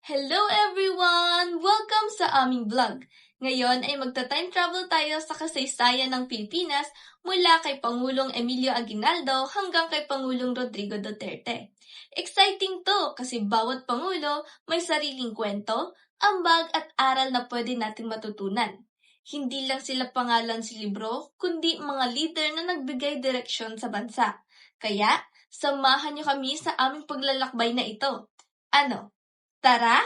Hello everyone! Welcome sa aming vlog. Ngayon ay magta-time travel tayo sa kasaysayan ng Pilipinas mula kay Pangulong Emilio Aguinaldo hanggang kay Pangulong Rodrigo Duterte. Exciting to kasi bawat Pangulo may sariling kwento, ambag at aral na pwede nating matutunan. Hindi lang sila pangalan sa libro, kundi mga leader na nagbigay direksyon sa bansa. Kaya, samahan niyo kami sa aming paglalakbay na ito. Ano? Tara!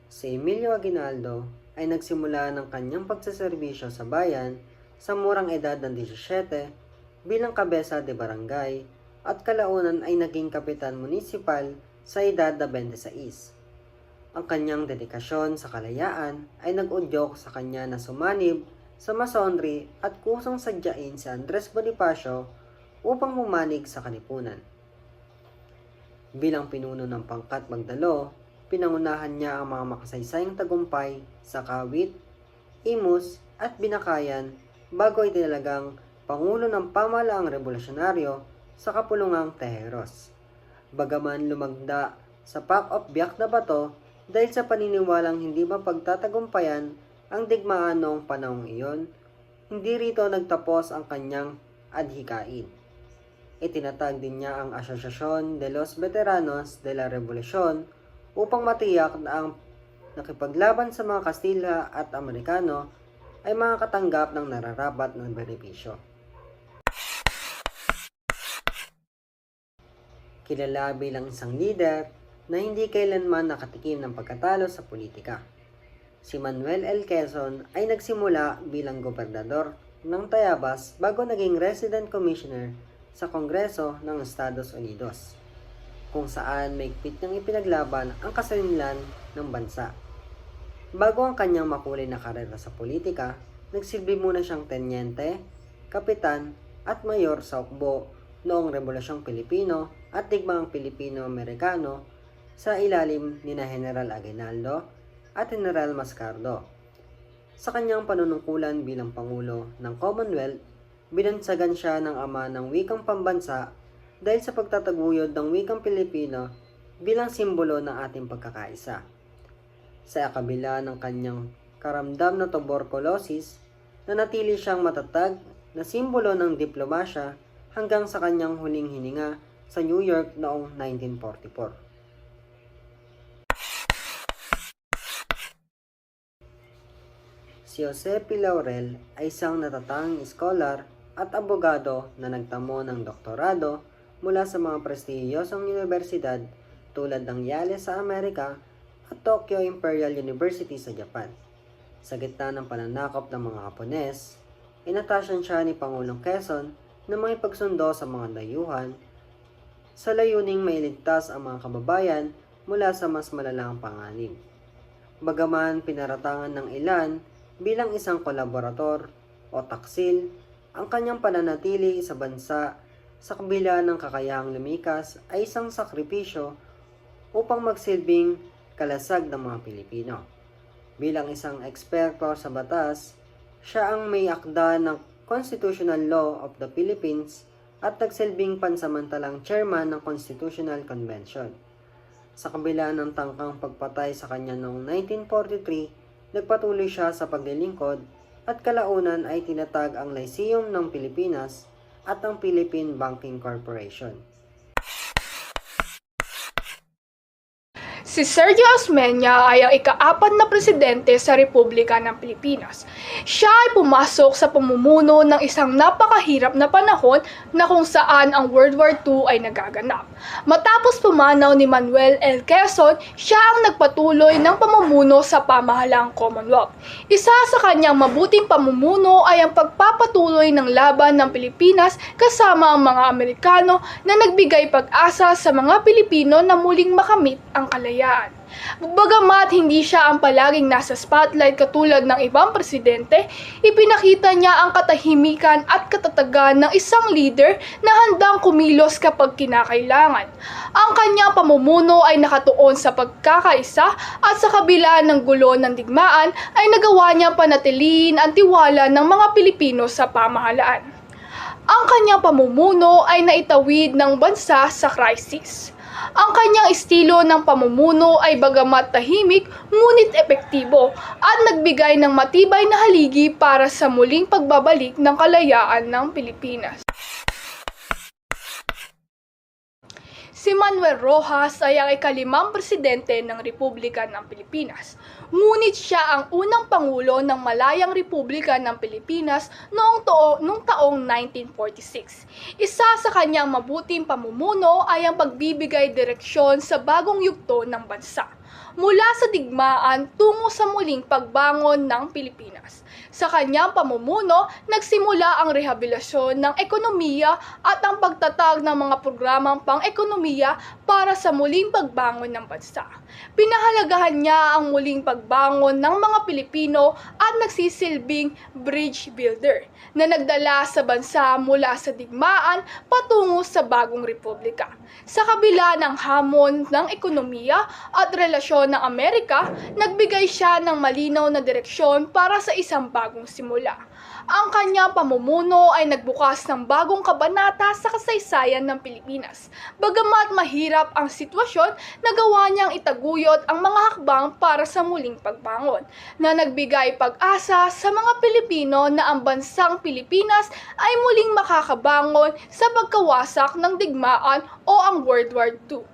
Si Emilio Aguinaldo ay nagsimula ng kanyang pagsaserbisyo sa bayan sa murang edad ng 17 bilang kabesa de barangay at kalaunan ay naging kapitan munisipal sa edad na 26. Ang kanyang dedikasyon sa kalayaan ay nag-udyok sa kanya na sumanib sa masonry at kusang sadyain si Andres Bonifacio upang pumanig sa kanipunan. Bilang pinuno ng pangkat Magdalo, pinangunahan niya ang mga makasaysayang tagumpay sa Kawit, Imus at Binakayan bago itinalagang Pangulo ng Pamahalaang Revolusyonaryo sa Kapulungang Tejeros. Bagaman lumagda sa Pack of Biak na Bato dahil sa paniniwalang hindi mapagtatagumpayan ang digmaan noong panahong iyon, hindi rito nagtapos ang kanyang adhikain. Itinatag din niya ang Asociación de los Veteranos de la Revolución upang matiyak na ang nakipaglaban sa mga Kastila at Amerikano ay makakatanggap ng nararapat na benepisyo. Kilala bilang isang leader na hindi kailanman nakatikim ng pagkatalo sa politika. Si Manuel L. Quezon ay nagsimula bilang gobernador ng Tayabas bago naging resident commissioner sa Kongreso ng Estados Unidos, kung saan maigpit niyang ipinaglaban ang kasalinlan ng bansa. Bago ang kanyang makulay na karera sa politika, nagsilbi muna siyang tenyente, kapitan at mayor sa Hukbo noong Rebolusyong Pilipino at Digmaang Pilipino-Amerikano sa ilalim ni General Aguinaldo at General Mascardo. Sa kanyang panunungkulan bilang Pangulo ng Commonwealth, binansagan siya ng ama ng wikang pambansa dahil sa pagtataguyod ng wikang Pilipino bilang simbolo ng ating pagkakaisa. Sa kabila ng kanyang karamdam na tuberculosis, nanatili siyang matatag na simbolo ng diplomasya hanggang sa kanyang huling hininga sa New York noong 1944. Si Jose P. Laurel ay isang natatanging scholar at abogado na nagtamo ng doktorado mula sa mga prestihiyosong universidad tulad ng Yale sa Amerika at Tokyo Imperial University sa Japan. Sa gitna ng pananakop ng mga Hapones, inatasyan siya ni Pangulong Quezon na makipagsundo sa mga dayuhan sa layuning mailigtas ang mga kababayan mula sa mas malalang panganib. Bagaman pinaratangan ng ilan bilang isang kolaborator o taksil, ang kanyang pananatili sa bansa sa kabila ng kakayahang lumikas ay isang sakripisyo upang magsilbing kalasag ng mga Pilipino. Bilang isang eksperto sa batas, siya ang may akda ng Constitutional Law of the Philippines at nagsilbing pansamantalang chairman ng Constitutional Convention. Sa kabila ng tangkang pagpatay sa kanya noong 1943, nagpatuloy siya sa paglilingkod at kalaunan ay tinatag ang Lyceum ng Pilipinas at ang Philippine Banking Corporation. Si Sergio Osmeña ay ang ika-4 na presidente sa Republika ng Pilipinas. Siya ay pumasok sa pamumuno ng isang napakahirap na panahon na kung saan ang World War II ay nagaganap. Matapos pumanaw ni Manuel L. Quezon, siya ang nagpatuloy ng pamumuno sa pamahalaang Commonwealth. Isa sa kanyang mabuting pamumuno ay ang pagpapatuloy ng laban ng Pilipinas kasama ang mga Amerikano na nagbigay pag-asa sa mga Pilipino na muling makamit ang kalayaan. Bagamat hindi siya ang palaging nasa spotlight katulad ng ibang presidente, ipinakita niya ang katahimikan at katatagan ng isang leader na handang kumilos kapag kinakailangan. Ang kanyang pamumuno ay nakatuon sa pagkakaisa at sa kabila ng gulo ng digmaan ay nagawa niyang panatilihin ang tiwala ng mga Pilipino sa pamahalaan. Ang kanyang pamumuno ay naitawid ng bansa sa krisis. Ang kanyang estilo ng pamumuno ay bagamat tahimik ngunit epektibo at nagbigay ng matibay na haligi para sa muling pagbabalik ng kalayaan ng Pilipinas. Si Manuel Rojas ay ang ika-5 presidente ng Republika ng Pilipinas. Ngunit siya ang unang pangulo ng Malayang Republika ng Pilipinas noong taong 1946. Isa sa kanyang mabuting pamumuno ay ang pagbibigay direksyon sa bagong yugto ng bansa, mula sa digmaan tungo sa muling pagbangon ng Pilipinas. Sa kanyang pamumuno, nagsimula ang rehabilitasyon ng ekonomiya at ang pagtatag ng mga programang pang-ekonomiya para sa muling pagbangon ng bansa. Pinahalagahan niya ang muling pagbangon ng mga Pilipino at nagsisilbing bridge builder na nagdala sa bansa mula sa digmaan patungo sa bagong republika. Sa kabila ng hamon ng ekonomiya at relasyon ng Amerika, nagbigay siya ng malinaw na direksyon para sa isang bagong simula. Ang kanyang pamumuno ay nagbukas ng bagong kabanata sa kasaysayan ng Pilipinas. Bagamat mahirap ang sitwasyon, nagawa niyang itaguyod ang mga hakbang para sa muling pagbangon, na nagbigay pag-asa sa mga Pilipino na ang bansang Pilipinas ay muling makakabangon sa pagkawasak ng digmaan o ang World War II.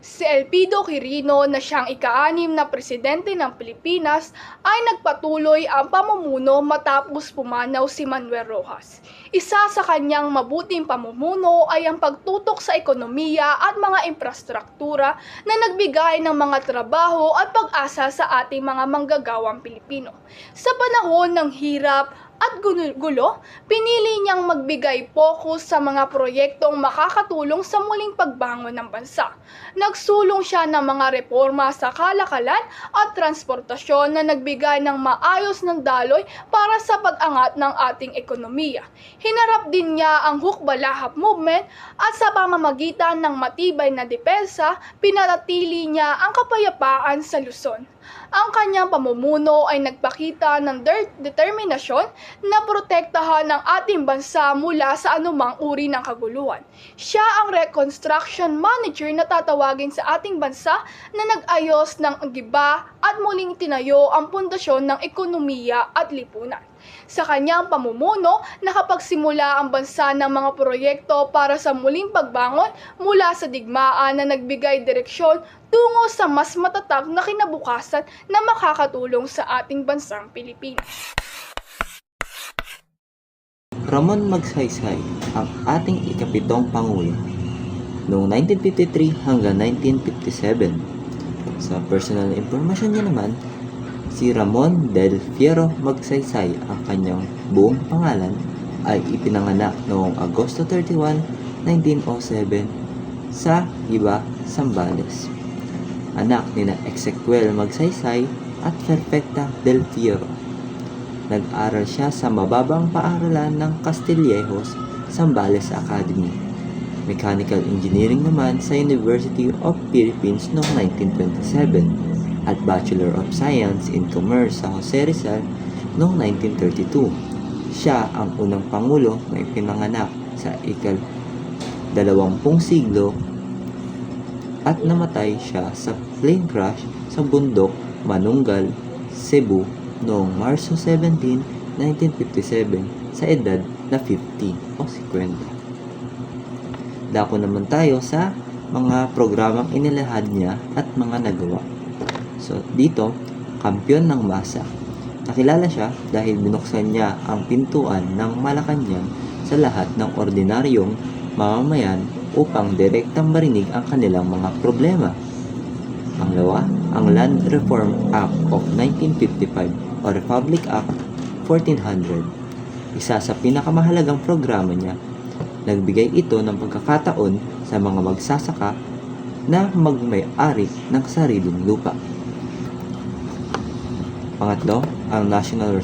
Si Elpidio Quirino na siyang ika-6 na presidente ng Pilipinas ay nagpatuloy ang pamumuno matapos pumanaw si Manuel Rojas. Isa sa kanyang mabuting pamumuno ay ang pagtutok sa ekonomiya at mga infrastruktura na nagbigay ng mga trabaho at pag-asa sa ating mga manggagawang Pilipino. Sa panahon ng hirap at gulo, pinili niyang magbigay focus sa mga proyektong makakatulong sa muling pagbangon ng bansa. Nagsulong siya ng mga reforma sa kalakalan at transportasyon na nagbigay ng maayos ng daloy para sa pag-angat ng ating ekonomiya. Hinarap din niya ang Hukbalahap movement at sa pamamagitan ng matibay na depensa, pinatili niya ang kapayapaan sa Luzon. Ang kanyang pamumuno ay nagpakita ng determinasyon na protektahan ang ating bansa mula sa anumang uri ng kaguluhan. Siya ang reconstruction manager na tatawagin sa ating bansa na nag-ayos ng giba at muling tinayo ang pundasyon ng ekonomiya at lipunan. Sa kanyang pamumuno, nakapagsimula ang bansa ng mga proyekto para sa muling pagbangon mula sa digmaan na nagbigay direksyon tungo sa mas matatag na kinabukasan na makakatulong sa ating bansang Pilipinas. Ramon Magsaysay ang ating ika-7 Pangulo noong 1953 hanggang 1957. Sa personal information niya naman, si Ramon del Fierro Magsaysay, ang kanyang buong pangalan, ay ipinanganak noong Agosto 31, 1907 sa Giba, Zambales. Anak ni na Ezequiel Magsaysay at Perfecta del Fierro. Nag-aral siya sa mababang paaralan ng Castillejos, Zambales Academy. Mechanical Engineering naman sa University of Philippines noong 1927 at Bachelor of Science in Commerce sa Jose Rizal noong 1932. Siya ang unang pangulo na ipinanganak sa ika-20 siglo at namatay siya sa plane crash sa bundok Manunggal, Cebu noong Marso 17, 1957 sa edad na 50 o 50. Dako naman tayo sa mga programang inilahad niya at mga nagawa. So dito, kampiyon ng masa. Nakilala siya dahil binuksan niya ang pintuan ng Malacanang sa lahat ng ordinaryong mamamayan upang direktang marinig ang kanilang mga problema. Pangalawa, ang Land Reform Act of 1955 o Republic Act 1400. Isa sa pinakamahalagang programa niya. Nagbigay ito ng pagkakataon sa mga magsasaka na magmay-ari ng sariling lupa. Pangatlo, ang National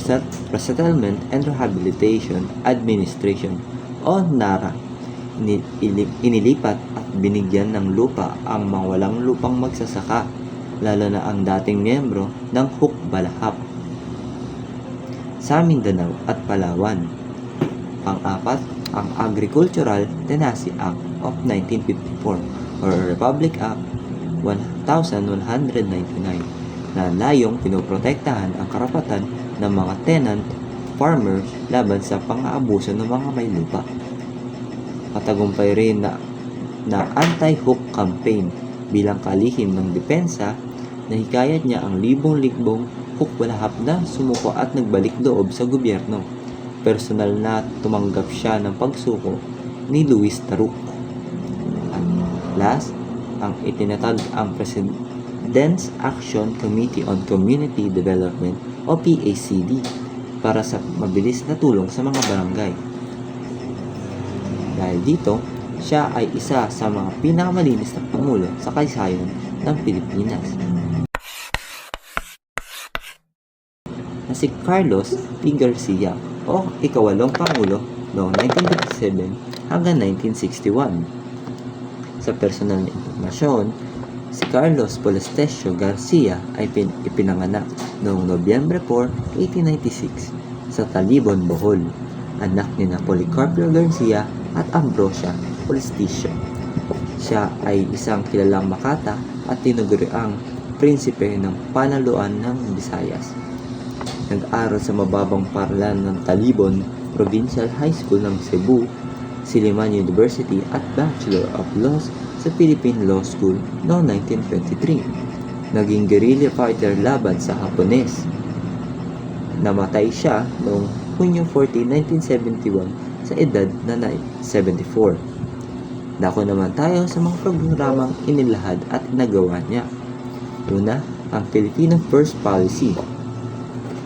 Resettlement and Rehabilitation Administration o NARA. Inilipat at binigyan ng lupa ang mga walang lupang magsasaka, lalo na ang dating miyembro ng Hukbalahap. sa Mindanao at Palawan. Pang-apat, ang Agricultural Tenancy Act of 1954 or Republic Act 1199 na layong pinoprotektahan ang karapatan ng mga tenant farmers laban sa pang-aabuso ng mga may lupa. Patagumpay rin na anti-hook campaign bilang kalihim ng depensa na hikayat niya ang libong-libong hukbalahap na sumuko at nagbalik loob sa gobyerno. Personal na tumanggap siya ng pagsuko ni Luis Taruk. At last, ang itinatag ang President's Action Committee on Community Development o PACD para sa mabilis na tulong sa mga barangay. Dahil dito, siya ay isa sa mga pinakamalinis na pangulo sa kasaysayan ng Pilipinas. Na si Carlos P. Garcia o ikawalong pangulo noong 1957 hanggang 1961. Sa personal na impormasyon, si Carlos Polestesio Garcia ay ipinanganak noong Nobyembre 4, 1896 sa Talibon, Bohol. Anak ni Policarpio Garcia at Ambrosia Polestesio. Siya ay isang kilalang Makata at tinuguriang prinsipe ng panaluan ng Visayas. Nag-aral sa mababang paaralan ng Talibon Provincial High School ng Cebu, Silliman University at Bachelor of Laws sa Philippine Law School noong 1923. Naging guerrilla fighter laban sa Hapones. Namatay siya noong Hunyo 14, 1971 sa edad na 74. Dako naman tayo sa mga programang inilahad at nagawa niya. Una, ang Filipino First Policy.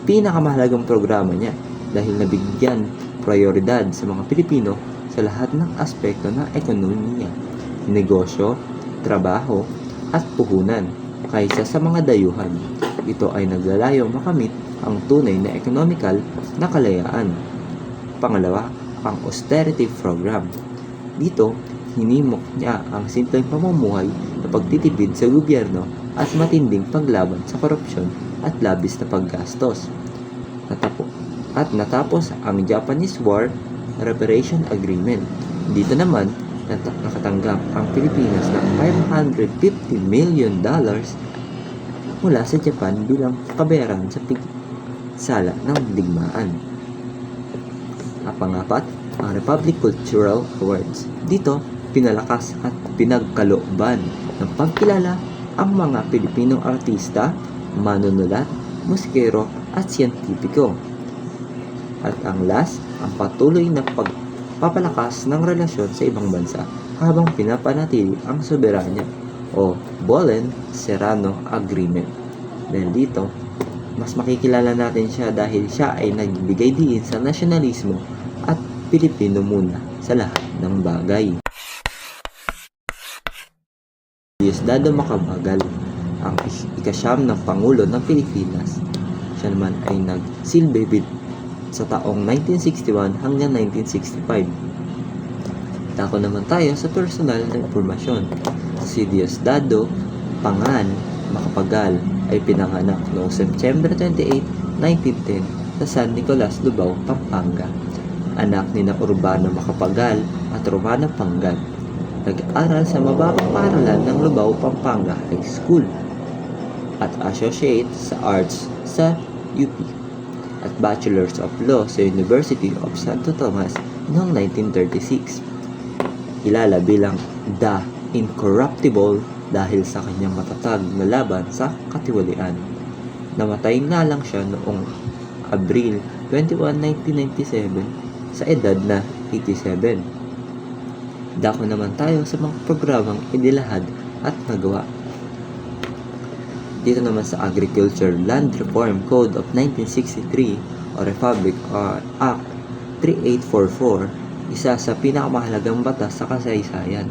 Pinakamahalagang programa niya dahil nabigyan prioridad sa mga Pilipino sa lahat ng aspekto ng ekonomiya, negosyo, trabaho, at puhunan kaysa sa mga dayuhan. Ito ay naglalayong makamit ang tunay na economical na kalayaan. Pangalawa, ang austerity program. Dito, hinimok niya ang simpleng pamumuhay na pagtitipid sa gobyerno at matinding paglaban sa korupsyon at labis na paggastos. Natapos ang Japanese War Reparation Agreement. Dito naman, nakatanggap ang Pilipinas ng $550 million mula sa Japan bilang kabayaran sa pigsala ng digmaan. Pangapat, ang Republic Cultural Awards. Dito, pinalakas at pinagkalooban ng pagkilala ang mga Pilipinong artista, manunulat, musikero at siyentipiko. At ang last, ang patuloy na pagpapalakas ng relasyon sa ibang bansa habang pinapanatili ang soberanya o Bolen-Serrano Agreement. Dahil dito, mas makikilala natin siya dahil siya ay nagbigay diin sa nasyonalismo at Pilipino muna sa lahat ng bagay. Diosdado Macapagal, ang ikasyam ng Pangulo ng Pilipinas. Siya naman ay nagsilbi sa taong 1961 hanggang 1965. Dako naman tayo sa personal na impormasyon. Si Diosdado Pangan Macapagal ay pinanganak noong September 28, 1910 sa San Nicolas, Lubao, Pampanga. Anak ni Urbano Macapagal at Romana Pangan. Nag-aral sa mababang paaralan ng Lubao, Pampanga High School at Associate sa Arts sa UP at Bachelors of Law sa University of Santo Tomas noong 1936. Kilala bilang The Incorruptible dahil sa kanyang matatag na laban sa katiwalian. Namatay nga lang siya noong Abril 21, 1997 sa edad na 87. Dako naman tayo sa mga programang inilahad at nagawa. Dito naman sa Agriculture Land Reform Code of 1963 o Republic Act 3844, isa sa pinakamahalagang batas sa kasaysayan.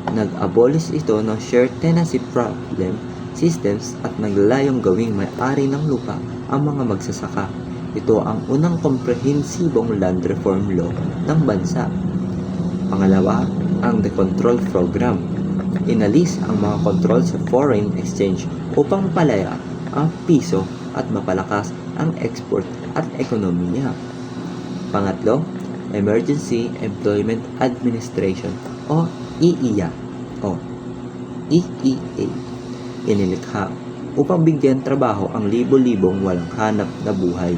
Nag-abolish ito ng shared tenancy problem systems at naglalayong gawing may-ari ng lupa ang mga magsasaka. Ito ang unang komprehensibong land reform law ng bansa. Pangalawa, ang The Control Program. Inalis ang mga control sa foreign exchange upang mapalaya ang piso at mapalakas ang export at ekonomiya. Pangatlo, Emergency Employment Administration o EEA o EEA. Inilikha upang bigyan trabaho ang libo-libong walang hanap na buhay.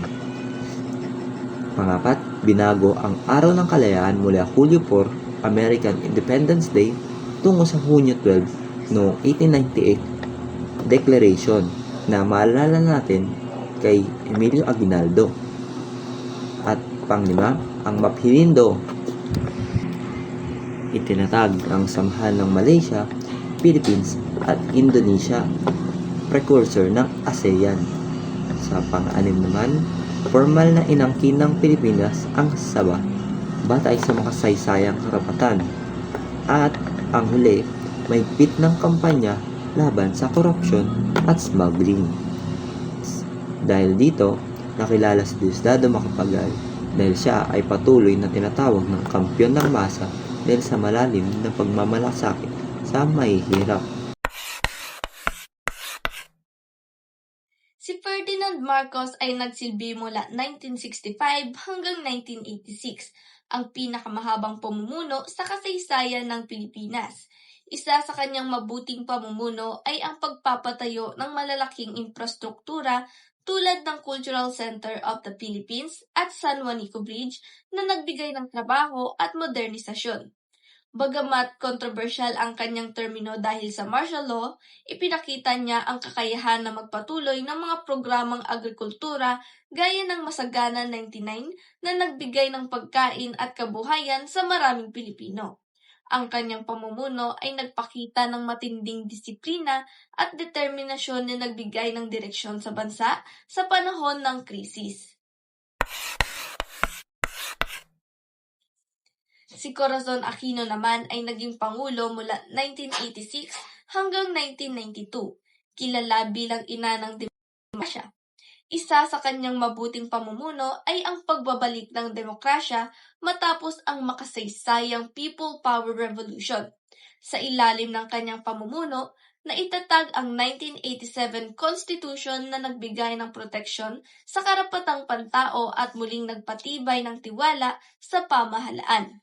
Pangapat, binago ang Araw ng Kalayaan mula Hulyo 4, American Independence Day, tungo sa Hunyo 12 noong 1898 Declaration na maalala natin kay Emilio Aguinaldo. At panglima, ang MAPHILINDO. Itinatag ang samahan ng Malaysia, Philippines at Indonesia, precursor ng ASEAN. Sa pang-anim naman, formal na inangkin ng Pilipinas ang Sabah batay sa makasaysayang karapatan. At ang huli, mahigpit ng kampanya laban sa korupsyon at smuggling. Dahil dito, nakilala si Diosdado Macapagal dahil siya ay patuloy na tinatawag ng kampiyon ng masa dahil sa malalim na pagmamalasakit sa mahihirap. Si Ferdinand Marcos ay nagsilbi mula 1965 hanggang 1986, ang pinakamahabang pamumuno sa kasaysayan ng Pilipinas. Isa sa kanyang mabuting pamumuno ay ang pagpapatayo ng malalaking infrastruktura tulad ng Cultural Center of the Philippines at San Juanico Bridge na nagbigay ng trabaho at modernisasyon. Bagamat kontrobersyal ang kanyang termino dahil sa martial law, ipinakita niya ang kakayahan na magpatuloy ng mga programang agrikultura gaya ng Masagana 99 na nagbigay ng pagkain at kabuhayan sa maraming Pilipino. Ang kanyang pamumuno ay nagpakita ng matinding disiplina at determinasyon na nagbigay ng direksyon sa bansa sa panahon ng krisis. Si Corazon Aquino naman ay naging pangulo mula 1986 hanggang 1992, kilala bilang ina ng demokrasya. Isa sa kanyang mabuting pamumuno ay ang pagbabalik ng demokrasya matapos ang makasaysayang People Power Revolution. Sa ilalim ng kanyang pamumuno, naitatag ang 1987 Constitution na nagbigay ng proteksyon sa karapatang pantao at muling nagpatibay ng tiwala sa pamahalaan.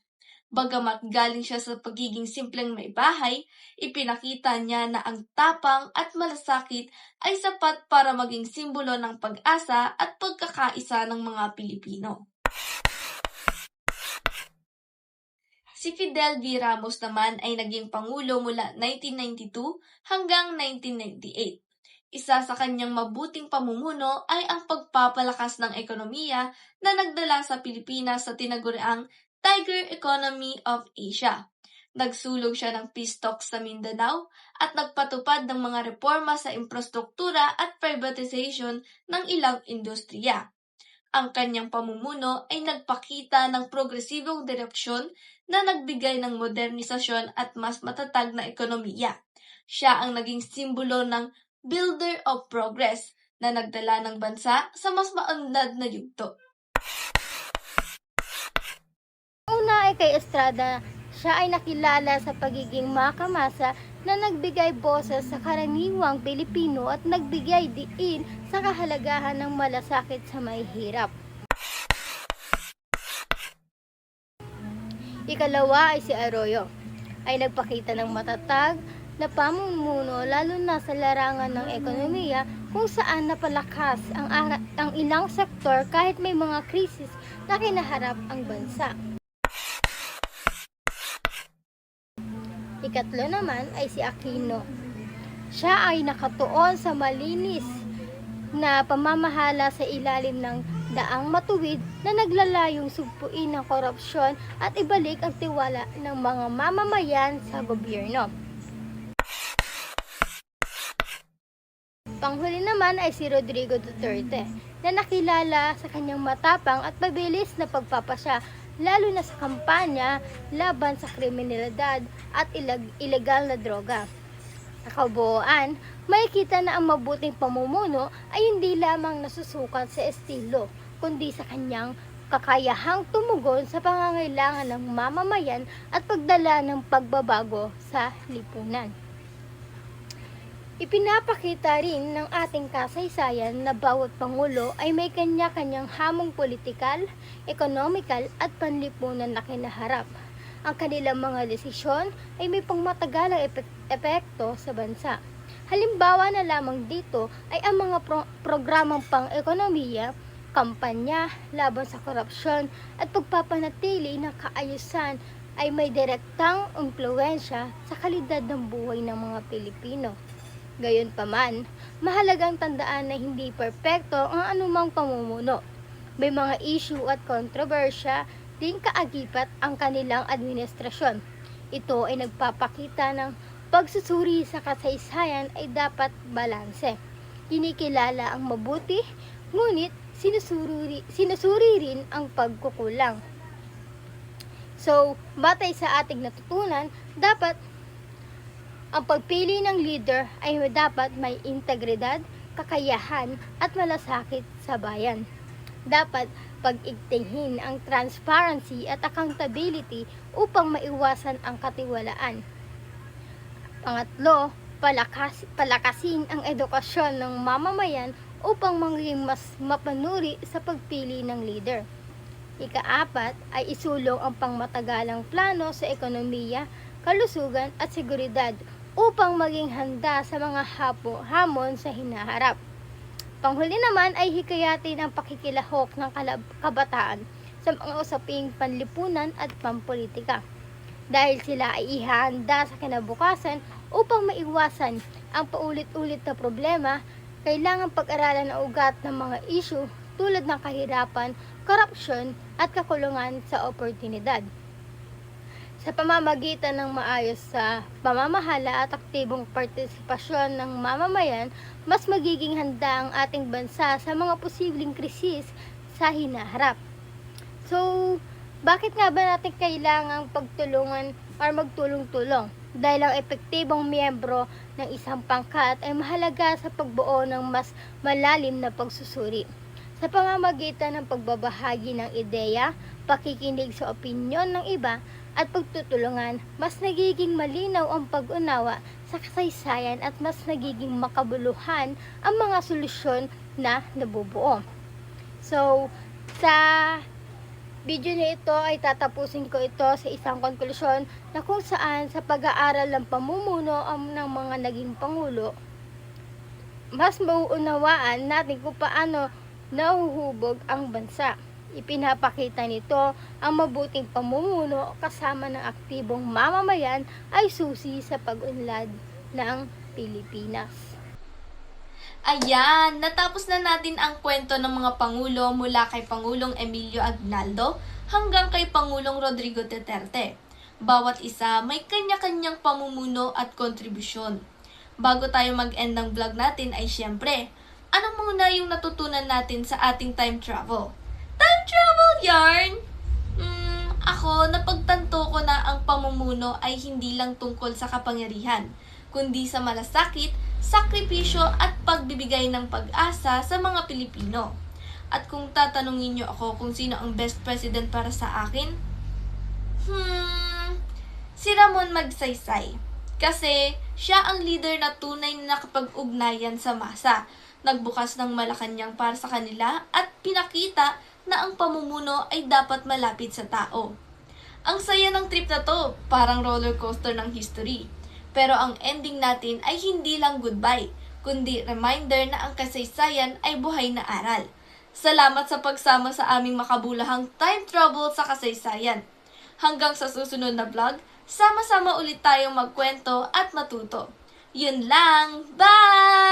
Bagamat galing siya sa pagiging simpleng maibahay, ipinakita niya na ang tapang at malasakit ay sapat para maging simbolo ng pag-asa at pagkakaisa ng mga Pilipino. Si Fidel V. Ramos naman ay naging pangulo mula 1992 hanggang 1998. Isa sa kanyang mabuting pamumuno ay ang pagpapalakas ng ekonomiya na nagdala sa Pilipinas sa tinaguriang Tiger Economy of Asia. Nagsulong siya ng peace talks sa Mindanao at nagpatupad ng mga reforma sa infrastruktura at privatization ng ilang industriya. Ang kanyang pamumuno ay nagpakita ng progresibong direksyon na nagbigay ng modernisasyon at mas matatag na ekonomiya. Siya ang naging simbolo ng Builder of Progress na nagdala ng bansa sa mas maunlad na yugto. Una ay kay Estrada, siya ay nakilala sa pagiging makamasa na nagbigay boses sa karaniwang Pilipino at nagbigay diin sa kahalagahan ng malasakit sa mahihirap. Ikalawa ay si Arroyo, ay nagpakita ng matatag na pamumuno lalo na sa larangan ng ekonomiya kung saan napalakas ang ilang sektor kahit may mga krisis na kinaharap ang bansa. Ikatlo naman ay si Aquino. Siya ay nakatuon sa malinis na pamamahala sa ilalim ng daang matuwid na naglalayong sugpuin ng korupsyon at ibalik ang tiwala ng mga mamamayan sa gobyerno. Panghuli naman ay si Rodrigo Duterte na nakilala sa kanyang matapang at mabilis na pagpapasya lalo na sa kampanya laban sa kriminalidad at ilegal na droga. Sa kabuuan, makikita na ang mabuting pamumuno ay hindi lamang nasusukat sa estilo, kundi sa kanyang kakayahang tumugon sa pangangailangan ng mamamayan at pagdala ng pagbabago sa lipunan. Ipinapakita rin ng ating kasaysayan na bawat pangulo ay may kanya-kanyang hamong politikal, ekonomikal at panlipunan na kinaharap. Ang kanilang mga desisyon ay may pangmatagalang epekto sa bansa. Halimbawa na lamang dito ay ang mga programang pang-ekonomiya, kampanya laban sa korupsyon at pagpapanatili ng kaayusan ay may direktang impluwensya sa kalidad ng buhay ng mga Pilipino. Gayunpaman, mahalagang tandaan na hindi perpekto ang anumang pamumuno. May mga issue at kontrobersya din kaagipat ang kanilang administrasyon. Ito ay nagpapakita ng pagsusuri sa kasaysayan ay dapat balanse. Kinikilala ang mabuti, ngunit sinusuri rin ang pagkukulang. So, batay sa ating natutunan, dapat ang pagpili ng leader ay dapat may integridad, kakayahan at malasakit sa bayan. Dapat pag-igtinghin ang transparency at accountability upang maiwasan ang katiwalaan. Pangatlo, palakasin ang edukasyon ng mamamayan upang maging mas mapanuri sa pagpili ng leader. Ika-apat ay isulong ang pangmatagalang plano sa ekonomiya, kalusugan at seguridad upang maging handa sa mga hamon sa hinaharap. Panghuli naman ay hikayatin ang pakikilahok ng kabataan sa mga usaping panlipunan at pampolitika. Dahil sila ay ihahanda sa kinabukasan upang maiwasan ang paulit-ulit na problema, kailangan pag-aralan ang ugat ng mga issue tulad ng kahirapan, korupsyon at kakulungan sa oportunidad. Sa pamamagitan ng maayos sa pamamahala at aktibong partisipasyon ng mamamayan, mas magiging handa ang ating bansa sa mga posibleng krisis sa hinaharap. So, bakit nga ba natin kailangang pagtulungan o magtulong-tulong? Dahil ang epektibong miyembro ng isang pangkat ay mahalaga sa pagbuo ng mas malalim na pagsusuri. Sa pamamagitan ng pagbabahagi ng ideya, pakikinig sa opinyon ng iba, at pagtutulungan, mas nagiging malinaw ang pag-unawa sa kasaysayan at mas nagiging makabuluhan ang mga solusyon na nabubuo. So, sa video na ito ay tatapusin ko ito sa isang konklusyon na kung saan sa pag-aaral ng pamumuno ng mga naging pangulo, mas mauunawaan natin kung paano nahuhubog ang bansa. Ipinapakita nito ang mabuting pamumuno kasama ng aktibong mamamayan ay susi sa pag-unlad ng Pilipinas. Ayan, natapos na natin ang kwento ng mga pangulo mula kay Pangulong Emilio Aguinaldo hanggang kay Pangulong Rodrigo Duterte. Bawat isa may kanya-kanyang pamumuno at kontribusyon. Bago tayo mag-end ng vlog natin ay syempre, ano muna yung natutunan natin sa ating time travel? Time travel yarn! Ako, napagtanto ko na ang pamumuno ay hindi lang tungkol sa kapangyarihan, kundi sa malasakit, sakripisyo at pagbibigay ng pag-asa sa mga Pilipino. At kung tatanungin niyo ako kung sino ang best president para sa akin, si Ramon Magsaysay. Kasi siya ang leader na tunay na nakapag-ugnayan sa masa, nagbukas ng Malacanang para sa kanila at pinakita na ang pamumuno ay dapat malapit sa tao. Ang saya ng trip na to, parang roller coaster ng history. Pero ang ending natin ay hindi lang goodbye, kundi reminder na ang kasaysayan ay buhay na aral. Salamat sa pagsama sa aming makabulahang time travel sa kasaysayan. Hanggang sa susunod na vlog, sama-sama ulit tayong magkwento at matuto. Yun lang! Bye!